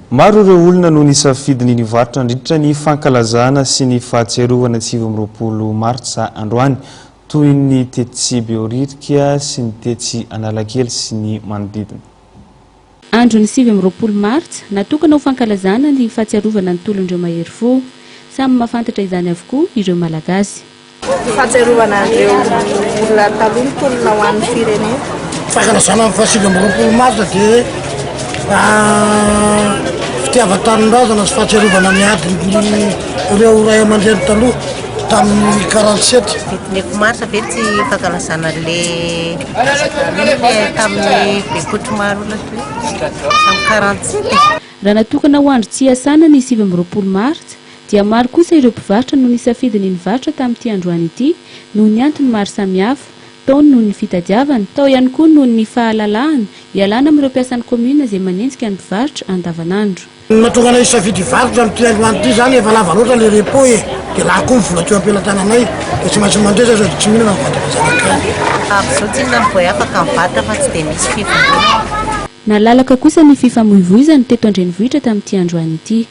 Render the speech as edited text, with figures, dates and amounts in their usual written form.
Maro ireo olona no nisafidiny nivaritra nandritra ny fankalazana sy ny fahatsiarovana 7 Martsa androany toy ny Tetsy Beoririka sy ny Tetsy Analakely sy ny manodidina. Andro ny 7 Martsa natokana ho fankalazana ny fahatsiarovana ny tolondreo mahery fo. Samy mahafantatra izany avokoa ireo malagasy. Fahatsiarovana andreo olona taloha ny tolona ho an'ny firenena. Fankalazana fa 7 Martsa dia fitiavan-tanin-drazana sy fahatsiarovana ny adiny ireo ray aman-dreny taloha tamin'ny 47. 9 Martsa ve tsy fankalazana le tamin'ny Bekotromarona tamin'ny 47. Raha natokana ho andro tsy hiasana ny 7 Martsa dia maro kosa ireo mpivarotra no nisafidiny nivarotra tamin'ity androany ity noho ny antony maro samihafa, tao noho ny fitadiavana, tao ihany koa noho ny fahalalahana ialana amin'ireo mpiasan'ny komina izay manenjika ny mpivarotra andavanandro. Natokana isafidy varotra amin'ity androany ity zany efa lava loatra le repo dia laha koa ny vola teo am-pelantananay dia tsy maintsy mandresa sao dia tsy mihinana ny vata-pizarakay. Amin'izao tsy inona ny voay afaka mivatra fa tsy dia misy fivoizana. Nalalaka kosa ny fifamoivoizana teto Andrenivohitra tamin'ity androany ity.